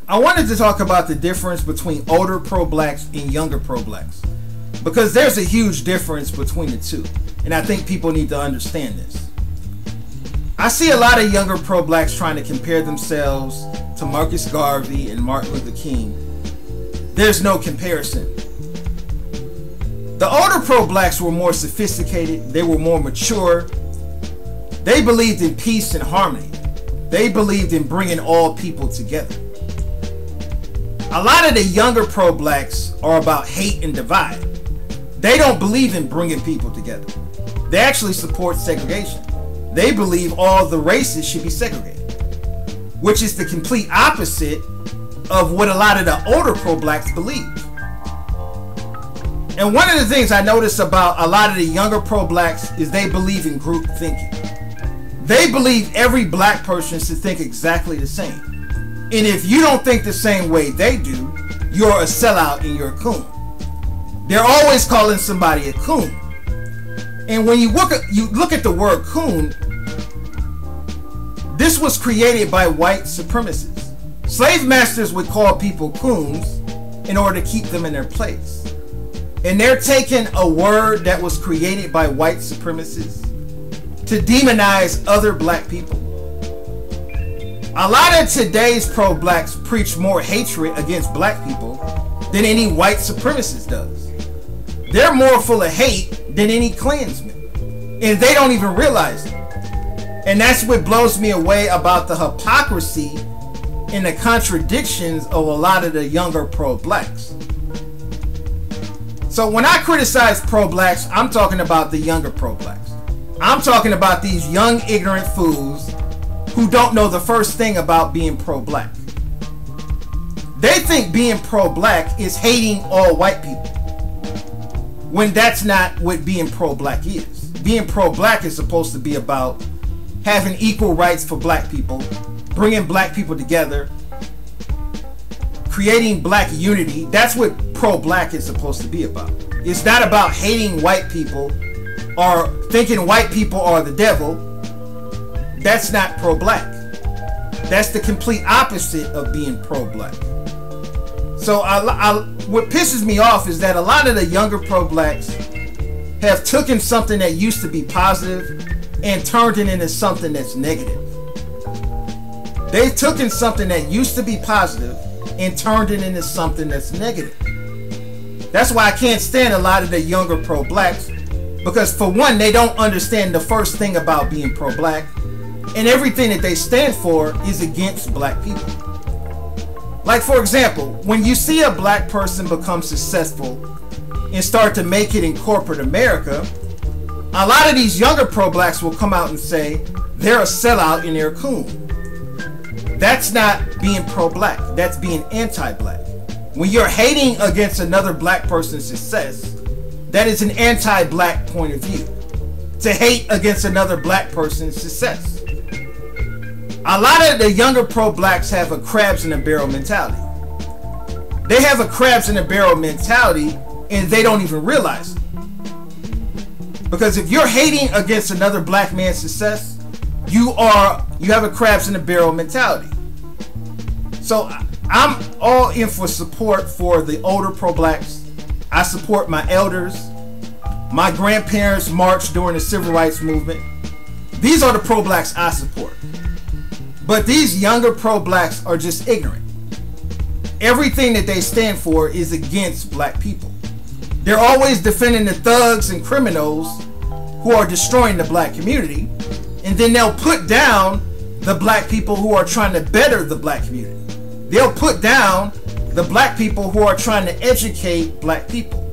I wanted to talk about the difference between older pro-blacks and younger pro-blacks, because there's a huge difference between the two, and I think people need to understand this. I see a lot of younger pro-blacks trying to compare themselves to Marcus Garvey and Martin Luther King. There's no comparison. The older pro-blacks were more sophisticated, they were more mature, they believed in peace and harmony, they believed in bringing all people together. A lot of the younger pro-blacks are about hate and divide. They don't believe in bringing people together. They actually support segregation. They believe all the races should be segregated, which is the complete opposite of what a lot of the older pro-blacks believe. And one of the things I notice about a lot of the younger pro-blacks is they believe in group thinking. They believe every black person should think exactly the same. And if you don't think the same way they do, you're a sellout and you're a coon. They're always calling somebody a coon. And when you look at the word coon, this was created by white supremacists. Slave masters would call people coons in order to keep them in their place. And they're taking a word that was created by white supremacists to demonize other black people. A lot of today's pro-blacks preach more hatred against black people than any white supremacist does. They're more full of hate than any Klansman, and they don't even realize it. And that's what blows me away about the hypocrisy and the contradictions of a lot of the younger pro-blacks. So when I criticize pro-blacks, I'm talking about the younger pro-blacks. I'm talking about these young ignorant fools who don't know the first thing about being pro-black. They think being pro-black is hating all white people, when that's not what being pro-black is. Being pro-black is supposed to be about having equal rights for black people, bringing black people together, creating black unity. That's what pro-black is supposed to be about. It's not about hating white people or thinking white people are the devil. That's not pro-black. That's the complete opposite of being pro-black. So what pisses me off is that a lot of the younger pro-blacks have taken something that used to be positive and turned it into something that's negative. They've taken something that used to be positive and turned it into something that's negative. That's why I can't stand a lot of the younger pro-blacks, because for one, they don't understand the first thing about being pro-black, and everything that they stand for is against black people. Like, for example, when you see a black person become successful and start to make it in corporate America, a lot of these younger pro-blacks will come out and say they're a sellout and they're a coon. That's not being pro-black. That's being anti-black. When you're hating against another black person's success, that is an anti-black point of view. To hate against another black person's success. A lot of the younger pro-blacks have a crabs in a barrel mentality. They have a crabs in a barrel mentality and they don't even realize it. Because if you're hating against another black man's success, you have a crabs in a barrel mentality. So I'm all in for support for the older pro-blacks. I support my elders. My grandparents marched during the civil rights movement. These are the pro-blacks I support. But these younger pro-blacks are just ignorant. Everything that they stand for is against black people. They're always defending the thugs and criminals who are destroying the black community, and then they'll put down the black people who are trying to better the black community. They'll put down the black people who are trying to educate black people.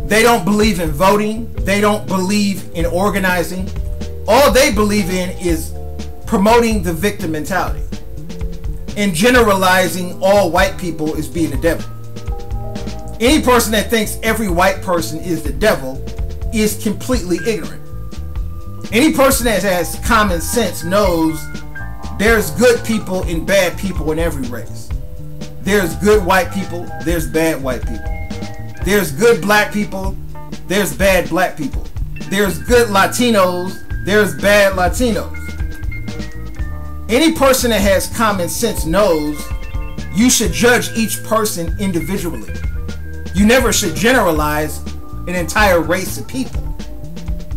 They don't believe in voting. They don't believe in organizing. All they believe in is promoting the victim mentality and generalizing all white people as being the devil. Any person that thinks every white person is the devil is completely ignorant. Any person that has common sense knows there's good people and bad people in every race. There's good white people, there's bad white people. There's good black people, there's bad black people. There's good Latinos, there's bad Latinos. Any person that has common sense knows You should judge each person individually. You never should generalize an entire race of people.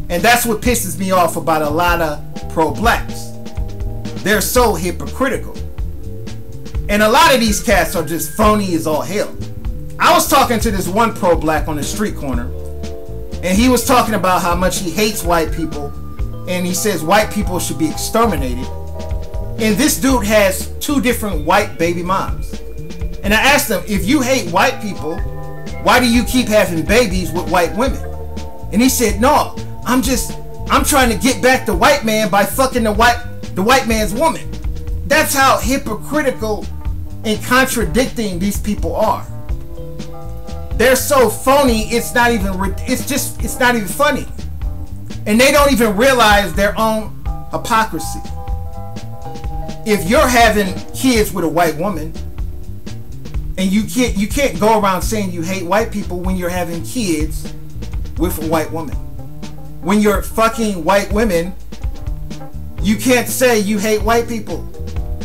And that's what pisses me off about a lot of pro-blacks. They're so hypocritical. And a lot of these cats are just phony as all hell. I was talking to this one pro-black on the street corner, and he was talking about how much he hates white people, and he says white people should be exterminated. And this dude has 2 different white baby moms. And I asked him, if you hate white people, why do you keep having babies with white women? And he said, no, I'm trying to get back the white man by fucking the white man's woman. That's how hypocritical and contradicting these people are. They're so phony, it's not even funny. And they don't even realize their own hypocrisy. If you're having kids with a white woman, and you can't go around saying you hate white people when you're having kids with a white woman. When you're fucking white women, you can't say you hate white people.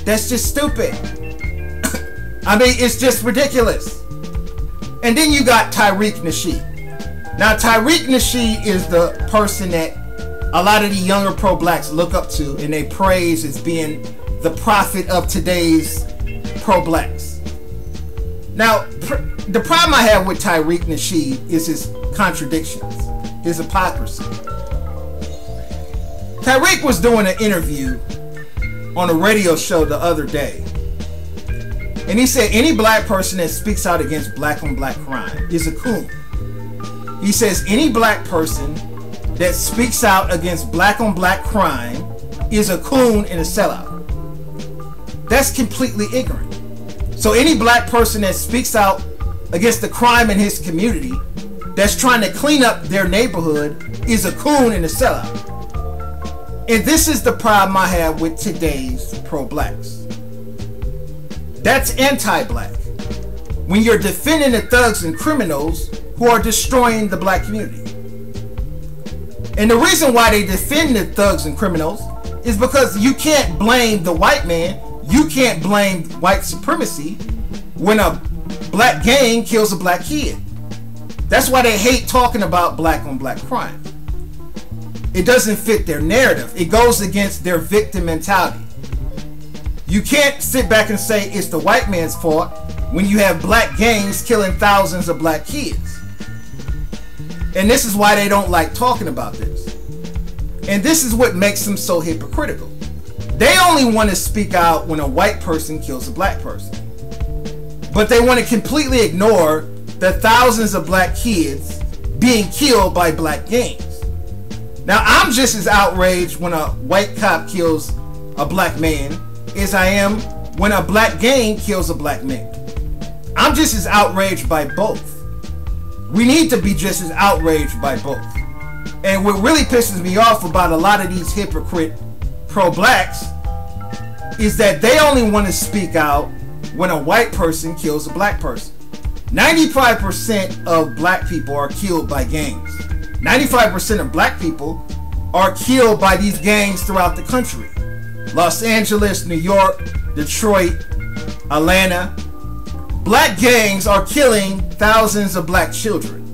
That's just stupid. I mean, it's just ridiculous. And then you got Tariq Nasheed. Now, Tariq Nasheed is the person that a lot of the younger pro-blacks look up to, and they praise as being the prophet of today's pro-blacks. Now, the problem I have with Tariq Nasheed is his contradictions, his hypocrisy. Tariq was doing an interview on a radio show the other day, and he said any black person that speaks out against black on black crime is a coon. He says any black person that speaks out against black on black crime is a coon and a sellout. That's completely ignorant. So any black person that speaks out against the crime in his community, that's trying to clean up their neighborhood, is a coon and a sellout. And this is the problem I have with today's pro-blacks. That's anti-black. When you're defending the thugs and criminals who are destroying the black community. And the reason why they defend the thugs and criminals is because you can't blame the white man. You can't blame white supremacy when a black gang kills a black kid. That's why they hate talking about black on black crime. It doesn't fit their narrative. It goes against their victim mentality. You can't sit back and say it's the white man's fault when you have black gangs killing thousands of black kids. And this is why they don't like talking about this. And this is what makes them so hypocritical. They only want to speak out when a white person kills a black person. But they want to completely ignore the thousands of black kids being killed by black gangs. Now, I'm just as outraged when a white cop kills a black man as I am when a black gang kills a black man. I'm just as outraged by both. We need to be just as outraged by both. And what really pisses me off about a lot of these hypocrite pro-blacks is that they only want to speak out when a white person kills a black person. 95% of black people are killed by gangs. 95% of black people are killed by these gangs throughout the country. Los Angeles, New York, Detroit, Atlanta. Black gangs are killing thousands of black children.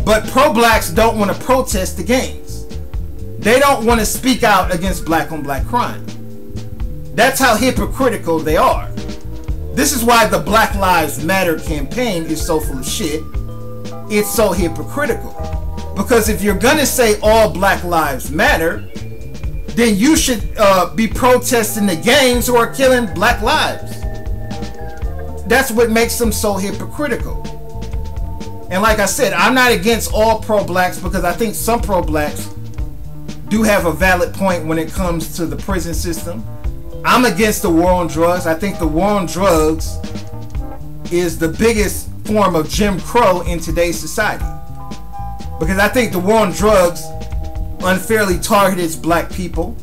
But pro-blacks don't want to protest the gangs. They don't want to speak out against black on black crime. That's how hypocritical they are. This is why the Black Lives Matter campaign is so full of shit. It's so hypocritical. Because if you're gonna say all black lives matter, then you should be protesting the gangs who are killing black lives. That's what makes them so hypocritical. And like I said, I'm not against all pro-blacks because I think some pro-blacks do have a valid point when it comes to the prison system. I'm against the war on drugs. I think the war on drugs is the biggest form of Jim Crow in today's society. Because I think the war on drugs unfairly targets black people.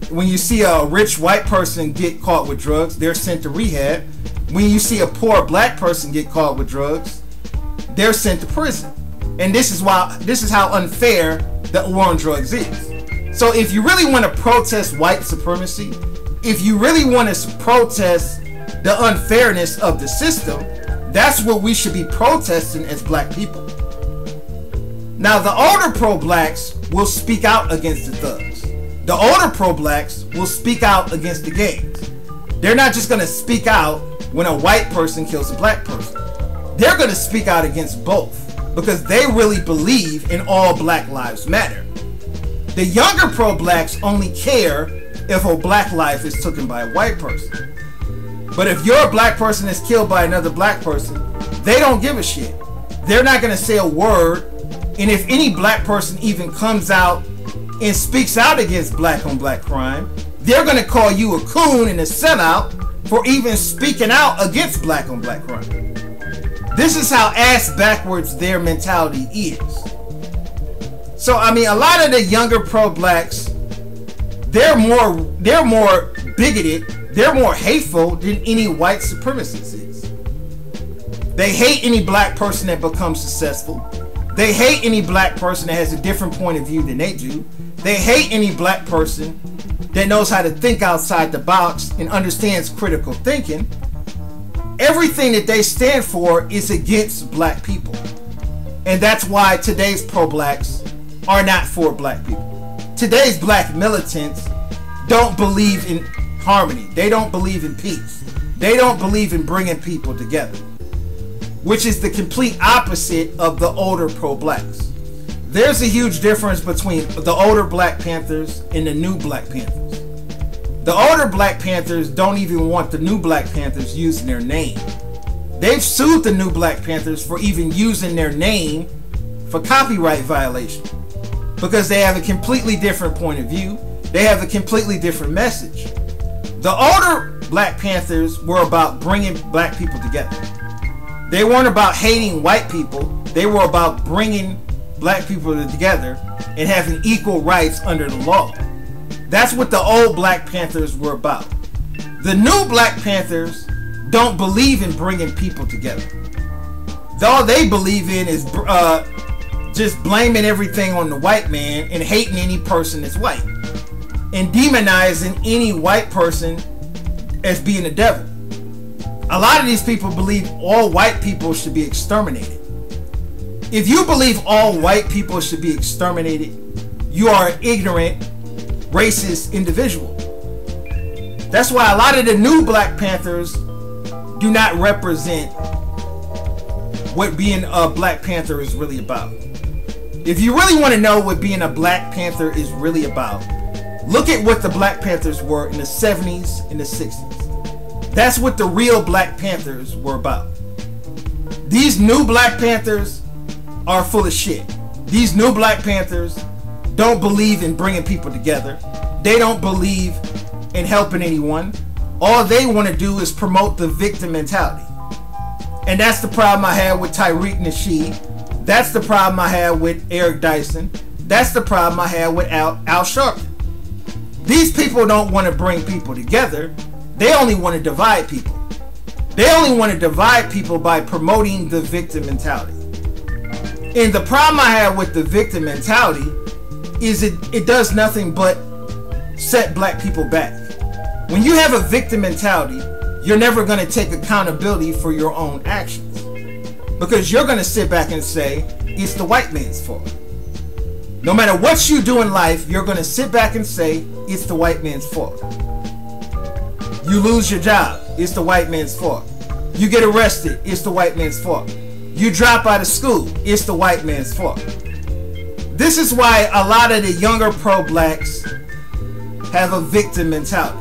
When you see a rich white person get caught with drugs, they're sent to rehab. When you see a poor black person get caught with drugs, they're sent to prison. And this is how unfair the war on drugs is. So if you really want to protest white supremacy, if you really want to protest the unfairness of the system, that's what we should be protesting as black people. Now, the older pro-blacks will speak out against the thugs. The older pro-blacks will speak out against the gangs. They're not just going to speak out when a white person kills a black person. They're going to speak out against both because they really believe in all Black Lives Matter. The younger pro-blacks only care if a black life is taken by a white person. But if your black person is killed by another black person, they don't give a shit. They're not going to say a word. And if any black person even comes out and speaks out against black on black crime, they're going to call you a coon and a sellout for even speaking out against black on black crime. This is how ass backwards their mentality is. So I mean, a lot of the younger pro-blacks, they're more bigoted, they're more hateful than any white supremacist is. They hate any black person that becomes successful. They hate any black person that has a different point of view than they do. They hate any black person that knows how to think outside the box and understands critical thinking. Everything that they stand for is against black people. And that's why today's pro-blacks are not for black people. Today's black militants don't believe in harmony. They don't believe in peace. They don't believe in bringing people together, which is the complete opposite of the older pro-blacks. There's a huge difference between the older Black Panthers and the new Black Panthers. The older Black Panthers don't even want the new Black Panthers using their name. They've sued the new Black Panthers for even using their name for copyright violation because they have a completely different point of view. They have a completely different message. The older Black Panthers were about bringing black people together. They weren't about hating white people. They were about bringing black people together and having equal rights under the law. That's what the old Black Panthers were about. The new Black Panthers don't believe in bringing people together. All they believe in is just blaming everything on the white man and hating any person that's white and demonizing any white person as being a devil. A lot of these people believe all white people should be exterminated. If you believe all white people should be exterminated, you are an ignorant, racist individual. That's why a lot of the new Black Panthers do not represent what being a Black Panther is really about. If you really want to know what being a Black Panther is really about, look at what the Black Panthers were in the 70s and the 60s. That's what the real Black Panthers were about. These new Black Panthers are full of shit. These new Black Panthers don't believe in bringing people together. They don't believe in helping anyone. All they want to do is promote the victim mentality. And that's the problem I had with Tariq Nasheed. That's the problem I had with Eric Dyson. That's the problem I had with Al Sharpton. These people don't want to bring people together. They only want to divide people. They only want to divide people by promoting the victim mentality. And the problem I have with the victim mentality is it does nothing but set black people back. When you have a victim mentality, you're never going to take accountability for your own actions. Because you're going to sit back and say, it's the white man's fault. No matter what you do in life, you're going to sit back and say, it's the white man's fault. You lose your job, it's the white man's fault. You get arrested, it's the white man's fault. You drop out of school, it's the white man's fault. This is why a lot of the younger pro-blacks have a victim mentality.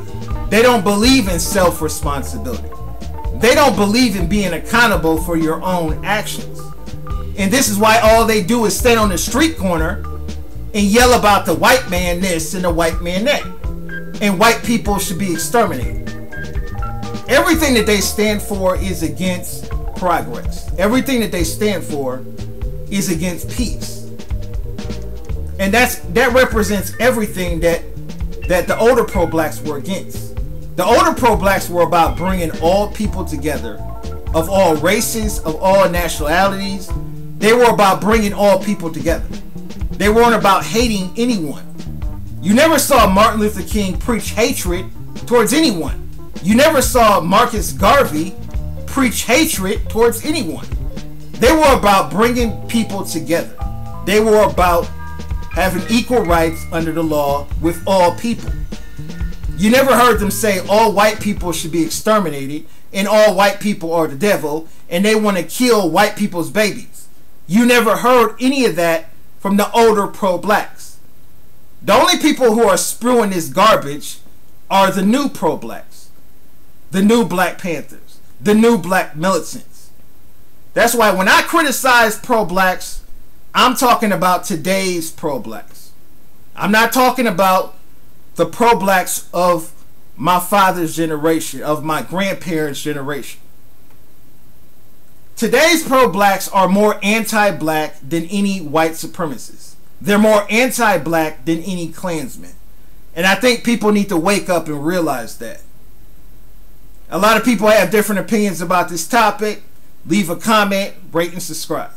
They don't believe in self-responsibility. They don't believe in being accountable for your own actions. And this is why all they do is stand on the street corner and yell about the white man this and the white man that. And white people should be exterminated. Everything that they stand for is against progress. Everything that they stand for is against peace. And that represents everything that the older pro-blacks were against. The older pro-blacks were about bringing all people together, of all races, of all nationalities. They were about bringing all people together. They weren't about hating anyone. You never saw Martin Luther King preach hatred towards anyone. You never saw Marcus Garvey preach hatred towards anyone. They were about bringing people together. They were about having equal rights under the law with all people. You never heard them say all white people should be exterminated and all white people are the devil and they want to kill white people's babies. You never heard any of that from the older pro-blacks. The only people who are spewing this garbage are the new pro-blacks, the new Black Panthers, the new black militants. That's why when I criticize pro-blacks, I'm talking about today's pro-blacks. I'm not talking about the pro-blacks of my father's generation, of my grandparents' generation. Today's pro-blacks are more anti-black than any white supremacists. They're more anti-black than any Klansmen. And I think people need to wake up and realize that. A lot of people have different opinions about this topic. Leave a comment, rate, and subscribe.